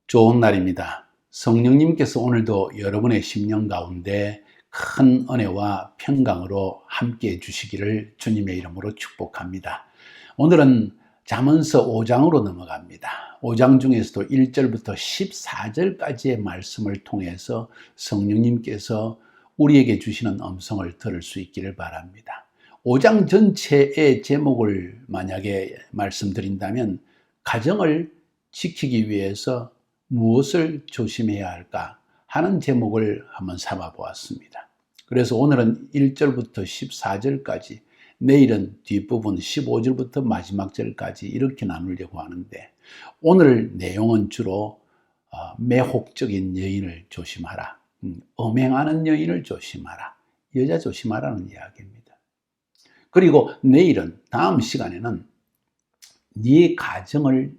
좋은 날입니다. 성령님께서 오늘도 여러분의 심령 가운데 큰 은혜와 평강으로 함께 해주시기를 주님의 이름으로 축복합니다. 오늘은 잠언서 5장으로 넘어갑니다. 5장 중에서도 1절부터 14절까지의 말씀을 통해서 성령님께서 우리에게 주시는 음성을 들을 수 있기를 바랍니다. 5장 전체의 제목을 만약에 말씀드린다면 가정을 지키기 위해서 무엇을 조심해야 할까 하는 제목을 한번 삼아 보았습니다. 그래서 오늘은 1절부터 14절까지, 내일은 뒷부분 15절부터 마지막 절까지 이렇게 나누려고 하는데, 오늘 내용은 주로 매혹적인 여인을 조심하라, 음행하는 여인을 조심하라, 여자 조심하라는 이야기입니다. 그리고 내일은, 다음 시간에는 네 가정을,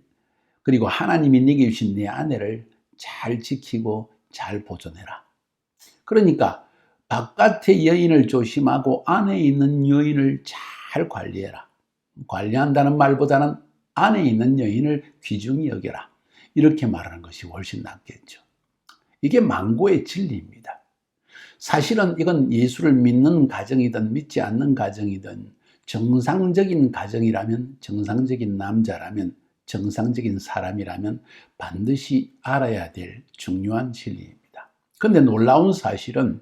그리고 하나님이 네게 주신 네 아내를 잘 지키고 잘 보존해라. 그러니까 바깥의 여인을 조심하고 안에 있는 여인을 잘 관리해라. 관리한다는 말보다는 안에 있는 여인을 귀중히 여겨라. 이렇게 말하는 것이 훨씬 낫겠죠. 이게 만고의 진리입니다. 사실은 이건 예수를 믿는 가정이든 믿지 않는 가정이든 정상적인 가정이라면, 정상적인 남자라면, 정상적인 사람이라면 반드시 알아야 될 중요한 진리입니다. 그런데 놀라운 사실은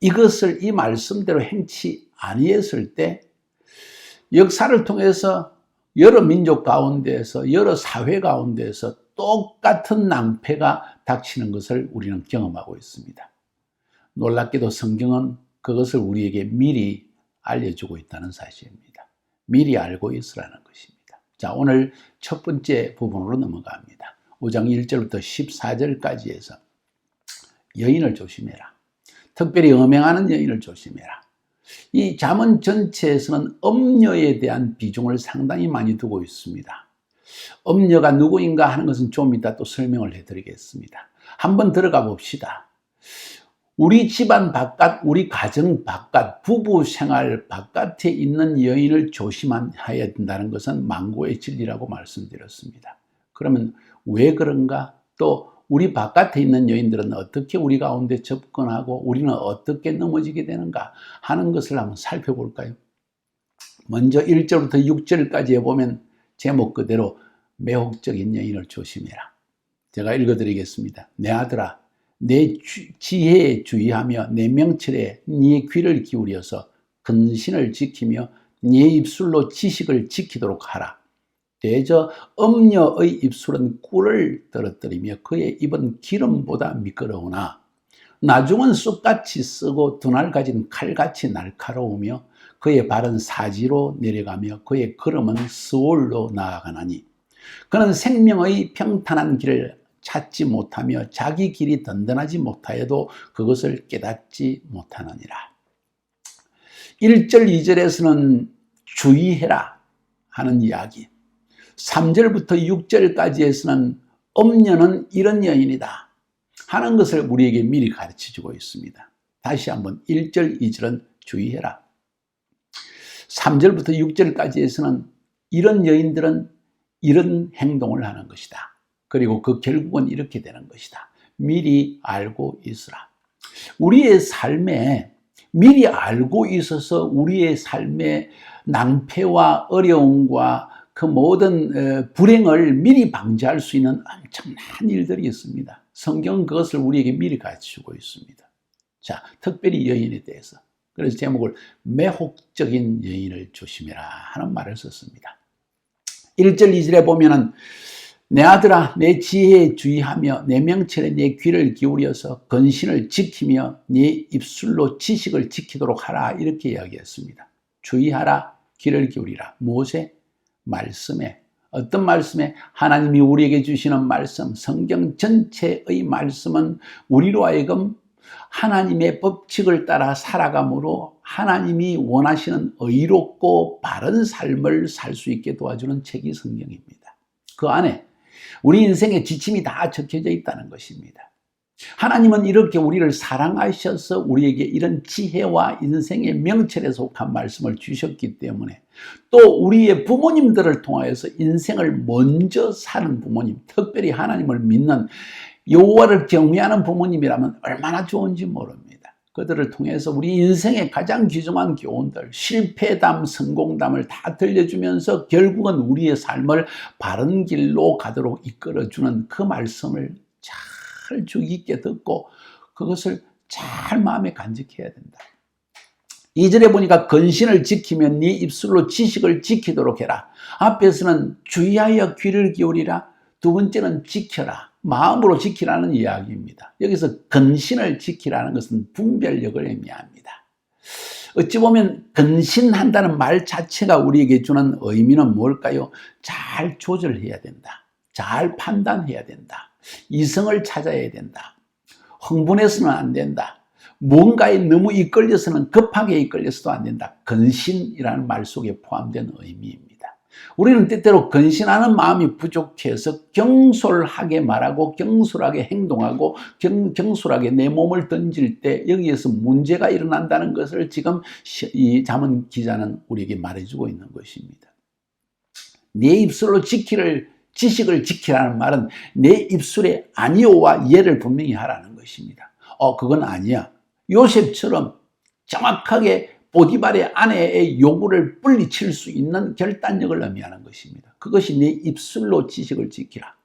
이것을 이 말씀대로 행치 아니했을 때 역사를 통해서 여러 민족 가운데에서, 여러 사회 가운데에서 똑같은 낭패가 닥치는 것을 우리는 경험하고 있습니다. 놀랍게도 성경은 그것을 우리에게 미리 알려주고 있다는 사실입니다. 미리 알고 있으라는 것입니다. 자, 오늘 첫 번째 부분으로 넘어갑니다. 5장 1절부터 14절까지 해서 여인을 조심해라. 특별히 음행하는 여인을 조심해라. 이 잠언 전체에서는 음녀에 대한 비중을 상당히 많이 두고 있습니다. 음녀가 누구인가 하는 것은 좀 이따 또 설명을 해드리겠습니다. 한번 들어가 봅시다. 우리 집안 바깥, 우리 가정 바깥, 부부 생활 바깥에 있는 여인을 조심해야 된다는 것은 만고의 진리라고 말씀드렸습니다. 그러면 왜 그런가? 또 우리 바깥에 있는 여인들은 어떻게 우리 가운데 접근하고 우리는 어떻게 넘어지게 되는가 하는 것을 한번 살펴볼까요? 먼저 1절부터 6절까지 보면 제목 그대로 매혹적인 여인을 조심해라. 제가 읽어드리겠습니다. 내 아들아, 내 지혜에 주의하며 내 명철에 네 귀를 기울여서 근신을 지키며 네 입술로 지식을 지키도록 하라. 대저 음녀의 입술은 꿀을 떨어뜨리며 그의 입은 기름보다 미끄러우나 나중은 쑥같이 쓰고 두날 가진 칼같이 날카로우며 그의 발은 사지로 내려가며 그의 걸음은 스올로 나아가나니 그는 생명의 평탄한 길을 찾지 못하며 자기 길이 든든하지 못하여도 그것을 깨닫지 못하느니라. 1절 2절에서는 주의해라 하는 이야기, 3절부터 6절까지에서는 음녀는 이런 여인이다 하는 것을 우리에게 미리 가르쳐주고 있습니다. 다시 한번 1절 2절은 주의해라, 3절부터 6절까지에서는 이런 여인들은 이런 행동을 하는 것이다. 그리고 그 결국은 이렇게 되는 것이다. 미리 알고 있으라. 우리의 삶에 미리 알고 있어서 우리의 삶의 낭패와 어려움과 그 모든 불행을 미리 방지할 수 있는 엄청난 일들이 있습니다. 성경은 그것을 우리에게 미리 가르치고 있습니다. 자, 특별히 여인에 대해서. 그래서 제목을 매혹적인 여인을 조심해라 하는 말을 썼습니다. 1절 2절에 보면은 내 아들아, 내 지혜에 주의하며 내 명철에 내 귀를 기울여서 근신을 지키며 네 입술로 지식을 지키도록 하라 이렇게 이야기했습니다. 주의하라, 귀를 기울이라. 무엇에? 말씀에. 어떤 말씀에? 하나님이 우리에게 주시는 말씀, 성경 전체의 말씀은 우리로 하여금 하나님의 법칙을 따라 살아감으로 하나님이 원하시는 의롭고 바른 삶을 살 수 있게 도와주는 책이 성경입니다. 그 안에 우리 인생의 지침이 다 적혀져 있다는 것입니다. 하나님은 이렇게 우리를 사랑하셔서 우리에게 이런 지혜와 인생의 명철에 속한 말씀을 주셨기 때문에, 또 우리의 부모님들을 통하여서 인생을 먼저 사는 부모님, 특별히 하나님을 믿는 여호와를 경외하는 부모님이라면 얼마나 좋은지 모릅니다. 그들을 통해서 우리 인생의 가장 귀중한 교훈들, 실패담, 성공담을 다 들려주면서 결국은 우리의 삶을 바른 길로 가도록 이끌어주는 그 말씀을 잘 주의 깊게 듣고 그것을 잘 마음에 간직해야 된다. 2절에 보니까 근신을 지키면 네 입술로 지식을 지키도록 해라. 앞에서는 주의하여 귀를 기울이라, 두 번째는 지켜라, 마음으로 지키라는 이야기입니다. 여기서 근신을 지키라는 것은 분별력을 의미합니다. 어찌 보면 근신한다는 말 자체가 우리에게 주는 의미는 뭘까요? 잘 조절해야 된다, 잘 판단해야 된다, 이성을 찾아야 된다, 흥분해서는 안 된다, 뭔가에 너무 이끌려서는 급하게 이끌려서도 안 된다. 근신이라는 말 속에 포함된 의미입니다. 우리는 때때로 근신하는 마음이 부족해서 경솔하게 말하고 경솔하게 행동하고 경솔하게 내 몸을 던질 때 여기에서 문제가 일어난다는 것을 지금 이 잠언 기자는 우리에게 말해주고 있는 것입니다. 내 입술로 지식을 지키라는 말은 내 입술에 아니오와 예를 분명히 하라는 것입니다. 그건 아니야. 요셉처럼 정확하게 보디발의 아내의 요구를 물리칠 수 있는 결단력을 의미하는 것입니다. 그것이 내 입술로 지식을 지키라.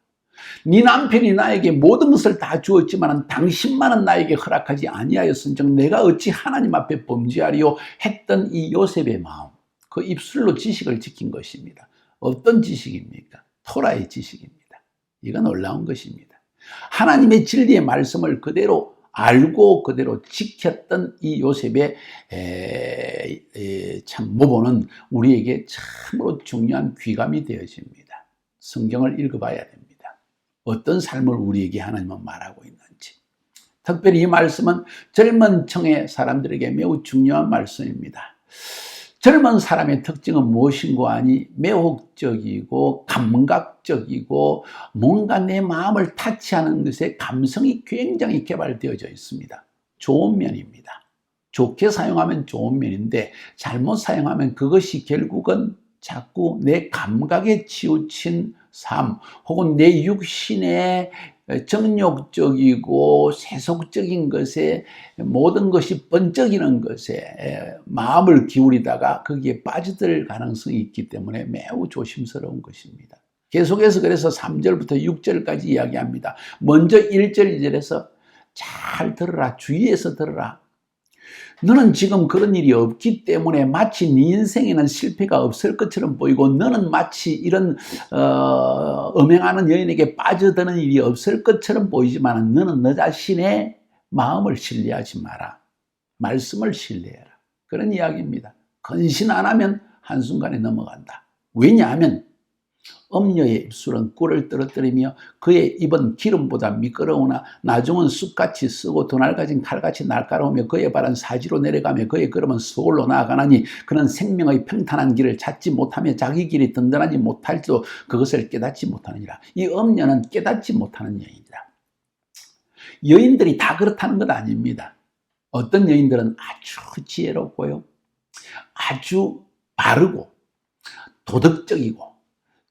네 남편이 나에게 모든 것을 다 주었지만 당신만은 나에게 허락하지 아니하였은즉 내가 어찌 하나님 앞에 범죄하리요 했던 이 요셉의 마음, 그 입술로 지식을 지킨 것입니다. 어떤 지식입니까? 토라의 지식입니다. 이건 놀라운 것입니다. 하나님의 진리의 말씀을 그대로 알고 그대로 지켰던 이 요셉의 참 모본은 우리에게 참으로 중요한 귀감이 되어집니다. 성경을 읽어봐야 됩니다. 어떤 삶을 우리에게 하나님은 말하고 있는지. 특별히 이 말씀은 젊은 층의 사람들에게 매우 중요한 말씀입니다. 젊은 사람의 특징은 무엇인고 하니 매혹적이고 감각적이고 뭔가 내 마음을 타치하는 것에 감성이 굉장히 개발되어져 있습니다. 좋은 면입니다. 좋게 사용하면 좋은 면인데 잘못 사용하면 그것이 결국은 자꾸 내 감각에 치우친 삶 혹은 내 육신의 정욕적이고 세속적인 것에 모든 것이 번쩍이는 것에 마음을 기울이다가 거기에 빠져들 가능성이 있기 때문에 매우 조심스러운 것입니다. 계속해서 그래서 3절부터 6절까지 이야기합니다. 먼저 1절, 2절에서 잘 들어라, 주의해서 들어라. 너는 지금 그런 일이 없기 때문에 마치 네 인생에는 실패가 없을 것처럼 보이고 너는 마치 이런 음행하는 여인에게 빠져드는 일이 없을 것처럼 보이지만 너는 너 자신의 마음을 신뢰하지 마라. 말씀을 신뢰해라. 그런 이야기입니다. 근신 안 하면 한순간에 넘어간다. 왜냐하면 엄녀의 입술은 꿀을 떨어뜨리며 그의 입은 기름보다 미끄러우나 나중은 쑥같이 쓰고 더 낡아진 칼같이 날카로우며 그의 발은 사지로 내려가며 그의 걸음은 서울로 나아가나니 그는 생명의 평탄한 길을 찾지 못하며 자기 길이 든든하지 못할지도 그것을 깨닫지 못하느니라. 이 엄녀는 깨닫지 못하는 여인이다. 여인들이 다 그렇다는 것 아닙니다. 어떤 여인들은 아주 지혜롭고요, 아주 바르고 도덕적이고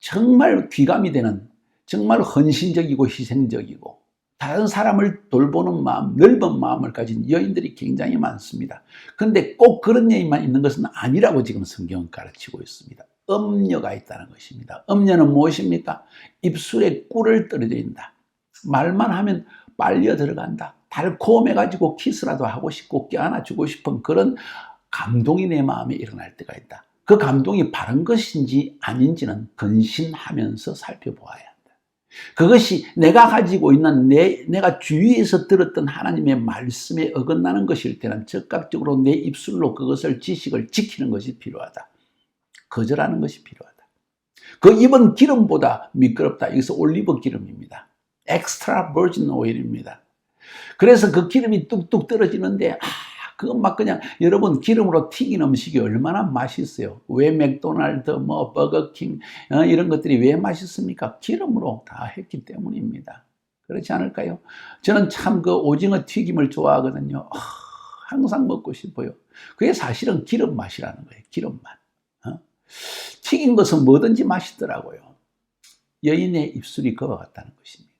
정말 귀감이 되는, 정말 헌신적이고 희생적이고 다른 사람을 돌보는 마음, 넓은 마음을 가진 여인들이 굉장히 많습니다. 그런데 꼭 그런 여인만 있는 것은 아니라고 지금 성경은 가르치고 있습니다. 엄녀가 있다는 것입니다. 엄녀는 무엇입니까? 입술에 꿀을 떨어뜨린다. 말만 하면 빨려 들어간다. 달콤해가지고 키스라도 하고 싶고 껴안아주고 싶은 그런 감동이 내 마음에 일어날 때가 있다. 그 감동이 바른 것인지 아닌지는 근신하면서 살펴보아야 한다. 그것이 내가 가지고 있는 내가 주위에서 들었던 하나님의 말씀에 어긋나는 것일 때는 즉각적으로 내 입술로 그것을 지식을 지키는 것이 필요하다. 거절하는 것이 필요하다. 그 입은 기름보다 미끄럽다. 여기서 올리브 기름입니다. 엑스트라 버진 오일입니다. 그래서 그 기름이 뚝뚝 떨어지는데 그건 막 그냥 여러분 기름으로 튀긴 음식이 얼마나 맛있어요. 왜 맥도날드, 버거킹 이런 것들이 왜 맛있습니까? 기름으로 다 했기 때문입니다. 그렇지 않을까요? 저는 참 그 오징어 튀김을 좋아하거든요. 항상 먹고 싶어요. 그게 사실은 기름 맛이라는 거예요. 기름 맛. 튀긴 것은 뭐든지 맛있더라고요. 여인의 입술이 그와 같다는 것입니다.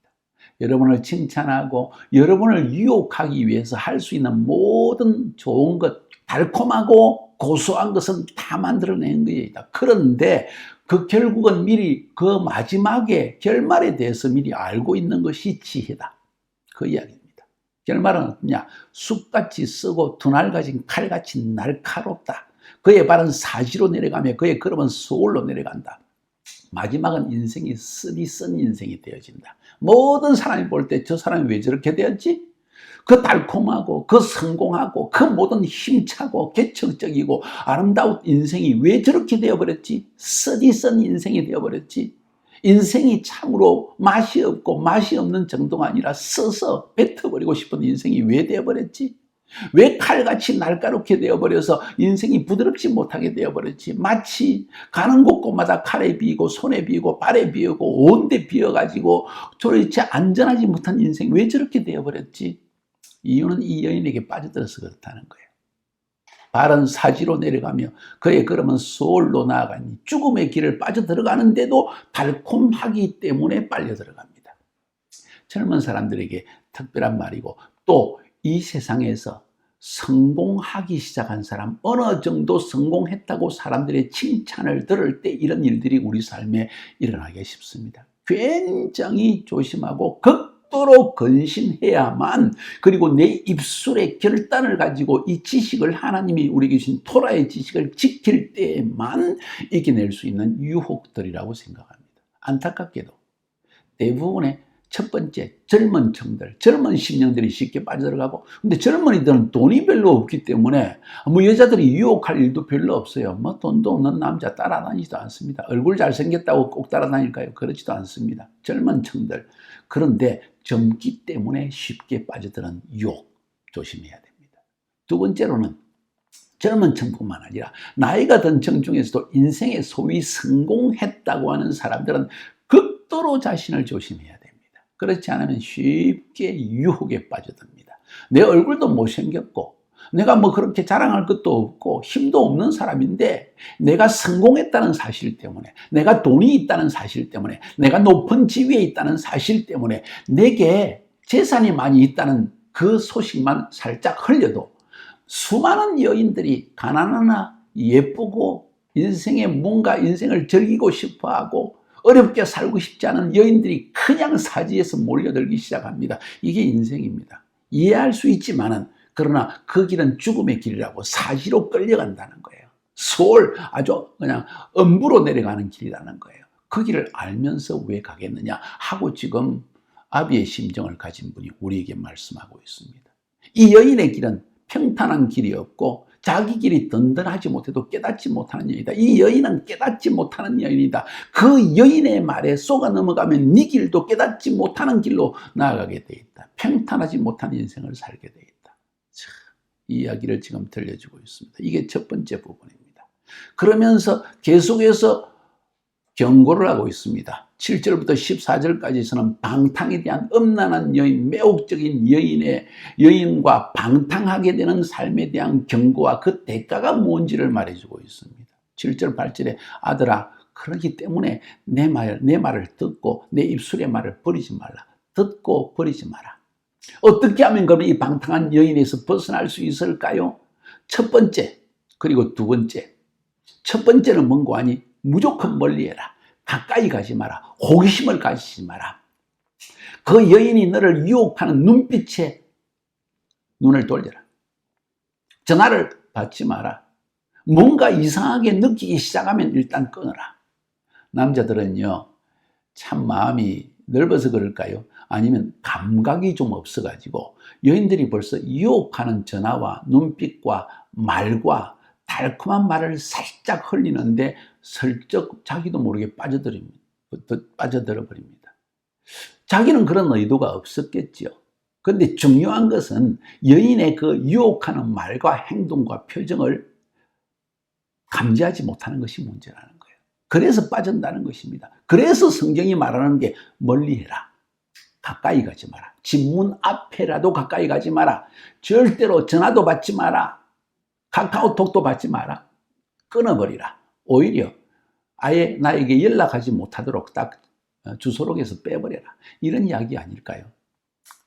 여러분을 칭찬하고 여러분을 유혹하기 위해서 할 수 있는 모든 좋은 것, 달콤하고 고소한 것은 다 만들어낸 거예요. 그런데 그 결국은 미리 그 마지막에 결말에 대해서 미리 알고 있는 것이 지혜다. 그 이야기입니다. 결말은 어떠냐? 쑥같이 쓰고 두날 가진 칼같이 날카롭다. 그의 발은 사지로 내려가며 그의 걸음은 소홀로 내려간다. 마지막은 인생이 쓰디 쓴 인생이 되어진다. 모든 사람이 볼 때 저 사람이 왜 저렇게 되었지? 그 달콤하고 그 성공하고 그 모든 힘차고 개척적이고 아름다운 인생이 왜 저렇게 되어버렸지? 쓰디 쓴 인생이 되어버렸지? 인생이 참으로 맛이 없고 맛이 없는 정도가 아니라 써서 뱉어버리고 싶은 인생이 왜 되어버렸지? 왜 칼같이 날카롭게 되어버려서 인생이 부드럽지 못하게 되어버렸지? 마치 가는 곳곳마다 칼에 비이고 손에 비이고 발에 비이고 온데 비어가지고 도대체 안전하지 못한 인생 왜 저렇게 되어버렸지? 이유는 이 여인에게 빠져들어서 그렇다는 거예요. 발은 사지로 내려가며 그의 걸음은 소홀로 나아가니 죽음의 길을 빠져들어가는데도 달콤하기 때문에 빨려 들어갑니다. 젊은 사람들에게 특별한 말이고 또 이 세상에서 성공하기 시작한 사람, 어느 정도 성공했다고 사람들의 칭찬을 들을 때 이런 일들이 우리 삶에 일어나기 쉽습니다. 굉장히 조심하고 극도로 근신해야만, 그리고 내 입술의 결단을 가지고 이 지식을, 하나님이 우리에게 주신 토라의 지식을 지킬 때에만 이겨낼 수 있는 유혹들이라고 생각합니다. 안타깝게도 대부분의 첫 번째, 젊은 층들, 젊은 심령들이 쉽게 빠져들어가고, 근데 젊은이들은 돈이 별로 없기 때문에 여자들이 유혹할 일도 별로 없어요. 돈도 없는 남자 따라다니지도 않습니다. 얼굴 잘생겼다고 꼭 따라다닐까요? 그렇지도 않습니다. 젊은 층들. 그런데 젊기 때문에 쉽게 빠져드는 유혹 조심해야 됩니다. 두 번째로는 젊은 층뿐만 아니라 나이가 든 층 중에서도 인생에 소위 성공했다고 하는 사람들은 극도로 자신을 조심해야 됩니다. 그렇지 않으면 쉽게 유혹에 빠져듭니다. 내 얼굴도 못생겼고 내가 그렇게 자랑할 것도 없고 힘도 없는 사람인데, 내가 성공했다는 사실 때문에, 내가 돈이 있다는 사실 때문에, 내가 높은 지위에 있다는 사실 때문에, 내게 재산이 많이 있다는 그 소식만 살짝 흘려도 수많은 여인들이 가난하나 예쁘고 인생에 뭔가 인생을 즐기고 싶어하고 어렵게 살고 싶지 않은 여인들이 그냥 사지에서 몰려들기 시작합니다. 이게 인생입니다. 이해할 수 있지만은, 그러나 그 길은 죽음의 길이라고 사지로 끌려간다는 거예요. 소홀, 아주 그냥 엄부로 내려가는 길이라는 거예요. 그 길을 알면서 왜 가겠느냐 하고 지금 아비의 심정을 가진 분이 우리에게 말씀하고 있습니다. 이 여인의 길은 평탄한 길이었고 자기 길이 든든하지 못해도 깨닫지 못하는 여인이다. 이 여인은 깨닫지 못하는 여인이다. 그 여인의 말에 속아 넘어가면 네 길도 깨닫지 못하는 길로 나아가게 돼 있다. 평탄하지 못한 인생을 살게 돼 있다. 이 이야기를 지금 들려주고 있습니다. 이게 첫 번째 부분입니다. 그러면서 계속해서 경고를 하고 있습니다. 7절부터 14절까지에서는 방탕에 대한 음란한 여인, 매혹적인 여인과 방탕하게 되는 삶에 대한 경고와 그 대가가 뭔지를 말해주고 있습니다. 7절, 8절에 아들아, 그렇기 때문에 내 말을 듣고 내 입술의 말을 버리지 말라. 듣고 버리지 마라. 어떻게 하면 그러면 이 방탕한 여인에서 벗어날 수 있을까요? 첫 번째, 그리고 두 번째. 첫 번째는 뭔고 하니? 무조건 멀리해라. 가까이 가지 마라. 호기심을 가지지 마라. 그 여인이 너를 유혹하는 눈빛에 눈을 돌려라. 전화를 받지 마라. 뭔가 이상하게 느끼기 시작하면 일단 끊어라. 남자들은요, 참 마음이 넓어서 그럴까요? 아니면 감각이 좀 없어가지고 여인들이 벌써 유혹하는 전화와 눈빛과 말과 달콤한 말을 살짝 흘리는데 슬쩍 자기도 모르게 빠져들어 버립니다. 자기는 그런 의도가 없었겠죠. 그런데 중요한 것은 여인의 그 유혹하는 말과 행동과 표정을 감지하지 못하는 것이 문제라는 거예요. 그래서 빠진다는 것입니다. 그래서 성경이 말하는 게 멀리해라. 가까이 가지 마라. 집 문 앞에라도 가까이 가지 마라. 절대로 전화도 받지 마라. 카카오톡도 받지 마라. 끊어버리라. 오히려 아예 나에게 연락하지 못하도록 딱 주소록에서 빼버려라. 이런 이야기 아닐까요?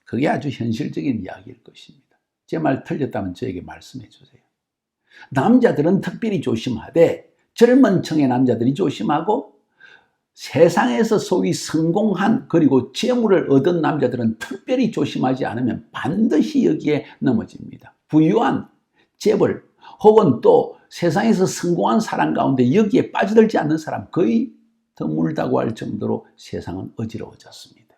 그게 아주 현실적인 이야기일 것입니다. 제 말 틀렸다면 저에게 말씀해 주세요. 남자들은 특별히 조심하되 젊은 층의 남자들이 조심하고 세상에서 소위 성공한 그리고 재물을 얻은 남자들은 특별히 조심하지 않으면 반드시 여기에 넘어집니다. 부유한 재벌 혹은 또 세상에서 성공한 사람 가운데 여기에 빠져들지 않는 사람 거의 드물다고 할 정도로 세상은 어지러워졌습니다.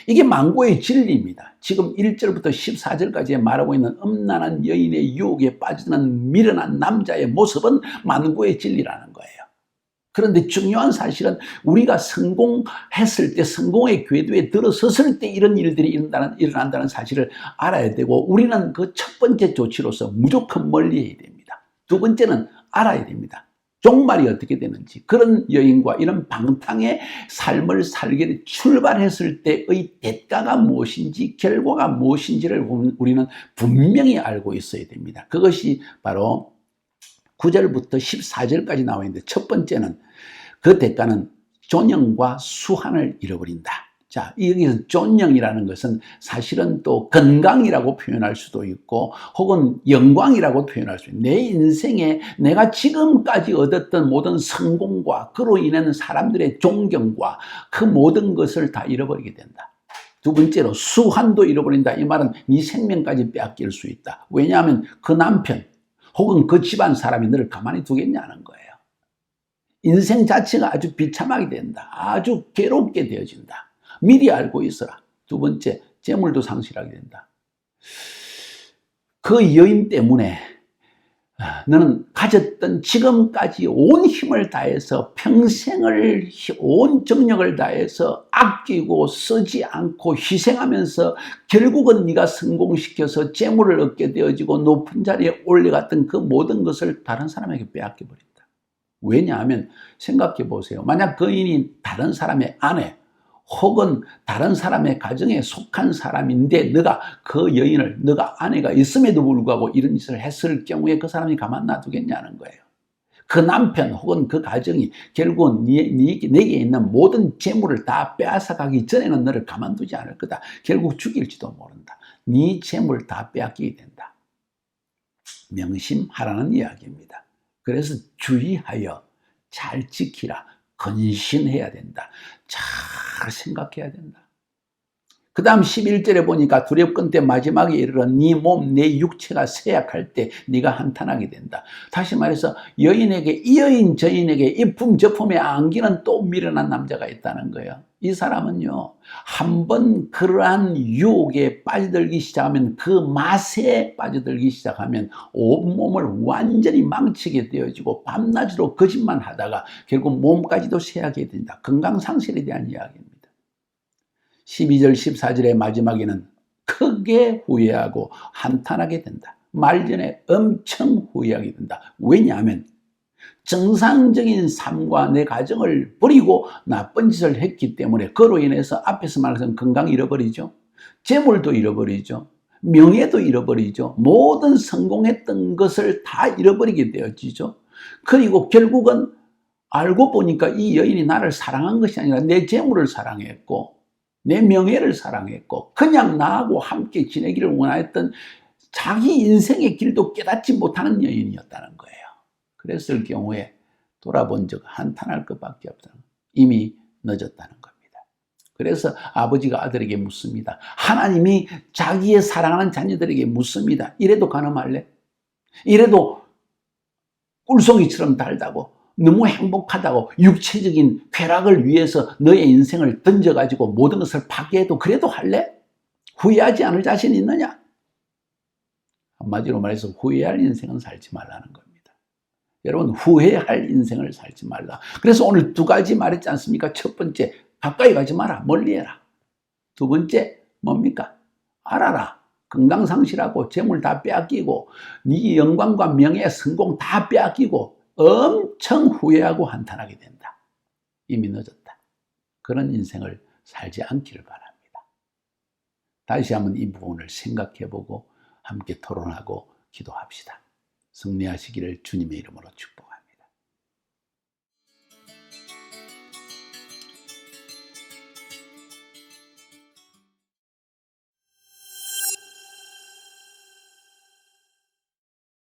이게 만고의 진리입니다. 지금 1절부터 14절까지 말하고 있는 음란한 여인의 유혹에 빠지는 미련한 남자의 모습은 만고의 진리라는 거예요. 그런데 중요한 사실은 우리가 성공했을 때, 성공의 궤도에 들어섰을 때 이런 일들이 일어난다는 사실을 알아야 되고, 우리는 그 첫 번째 조치로서 무조건 멀리해야 됩니다. 두 번째는 알아야 됩니다. 종말이 어떻게 되는지, 그런 여인과 이런 방탕의 삶을 살게 출발했을 때의 대가가 무엇인지, 결과가 무엇인지를 우리는 분명히 알고 있어야 됩니다. 그것이 바로 9절부터 14절까지 나와 있는데, 첫 번째는 그 대가는 존영과 수한을 잃어버린다. 자, 여기서 존영이라는 것은 사실은 또 건강이라고 표현할 수도 있고 혹은 영광이라고 표현할 수 있고, 내 인생에 내가 지금까지 얻었던 모든 성공과 그로 인한 사람들의 존경과 그 모든 것을 다 잃어버리게 된다. 두 번째로 수한도 잃어버린다. 이 말은 네 생명까지 빼앗길 수 있다. 왜냐하면 그 남편 혹은 그 집안 사람이 너를 가만히 두겠냐는 거예요. 인생 자체가 아주 비참하게 된다. 아주 괴롭게 되어진다. 미리 알고 있어라. 두 번째, 재물도 상실하게 된다. 그 여인 때문에 너는 가졌던 지금까지 온 힘을 다해서 평생을 온 정력을 다해서 아끼고 쓰지 않고 희생하면서 결국은 네가 성공시켜서 재물을 얻게 되어지고 높은 자리에 올라갔던 그 모든 것을 다른 사람에게 빼앗겨 버린다. 왜냐하면 생각해 보세요. 만약 그 여인이 다른 사람의 아내 혹은 다른 사람의 가정에 속한 사람인데 너가 그 여인을, 너가 아내가 있음에도 불구하고 이런 짓을 했을 경우에 그 사람이 가만 놔두겠냐는 거예요. 그 남편 혹은 그 가정이 결국은 내게 있는 모든 재물을 다 빼앗아가기 전에는 너를 가만두지 않을 거다. 결국 죽일지도 모른다. 네 재물 다 빼앗기게 된다. 명심하라는 이야기입니다. 그래서 주의하여 잘 지키라. 근신해야 된다. 잘 생각해야 된다. 그 다음 11절에 보니까 두렵건대 마지막에 이르러 네 몸, 내 육체가 쇠약할 때 네가 한탄하게 된다. 다시 말해서 여인에게, 이 여인 저 여인에게 이품 저품에 안기는 또 미련한 남자가 있다는 거예요. 이 사람은요, 한번 그러한 유혹에 빠져들기 시작하면, 그 맛에 빠져들기 시작하면 온몸을 완전히 망치게 되어지고 밤낮으로 거짓만 하다가 결국 몸까지도 쇠하게 된다. 건강상실에 대한 이야기입니다. 12절 14절의 마지막에는 크게 후회하고 한탄하게 된다. 말전에 엄청 후회하게 된다. 왜냐하면 정상적인 삶과 내 가정을 버리고 나쁜 짓을 했기 때문에 그로 인해서 앞에서 말해서 건강 잃어버리죠. 재물도 잃어버리죠. 명예도 잃어버리죠. 모든 성공했던 것을 다 잃어버리게 되어지죠. 그리고 결국은 알고 보니까 이 여인이 나를 사랑한 것이 아니라 내 재물을 사랑했고 내 명예를 사랑했고 그냥 나하고 함께 지내기를 원했던 자기 인생의 길도 깨닫지 못하는 여인이었다는 거예요. 그랬을 경우에 돌아본 적 한탄할 것밖에 없다는 거예요. 이미 늦었다는 겁니다. 그래서 아버지가 아들에게 묻습니다. 하나님이 자기의 사랑하는 자녀들에게 묻습니다. 이래도 가늠할래? 이래도 꿀송이처럼 달다고? 너무 행복하다고 육체적인 쾌락을 위해서 너의 인생을 던져가지고 모든 것을 파괴해도 그래도 할래? 후회하지 않을 자신 있느냐? 한마디로 말해서 후회할 인생은 살지 말라는 겁니다. 여러분, 후회할 인생을 살지 말라. 그래서 오늘 두 가지 말했지 않습니까? 첫 번째, 가까이 가지 마라. 멀리해라. 두 번째, 뭡니까? 알아라. 건강 상실하고 재물 다 빼앗기고 네 영광과 명예, 성공 다 빼앗기고 엄청 후회하고 한탄하게 된다. 이미 늦었다. 그런 인생을 살지 않기를 바랍니다. 다시 한번 이 부분을 생각해보고 함께 토론하고 기도합시다. 승리하시기를 주님의 이름으로 축복합니다.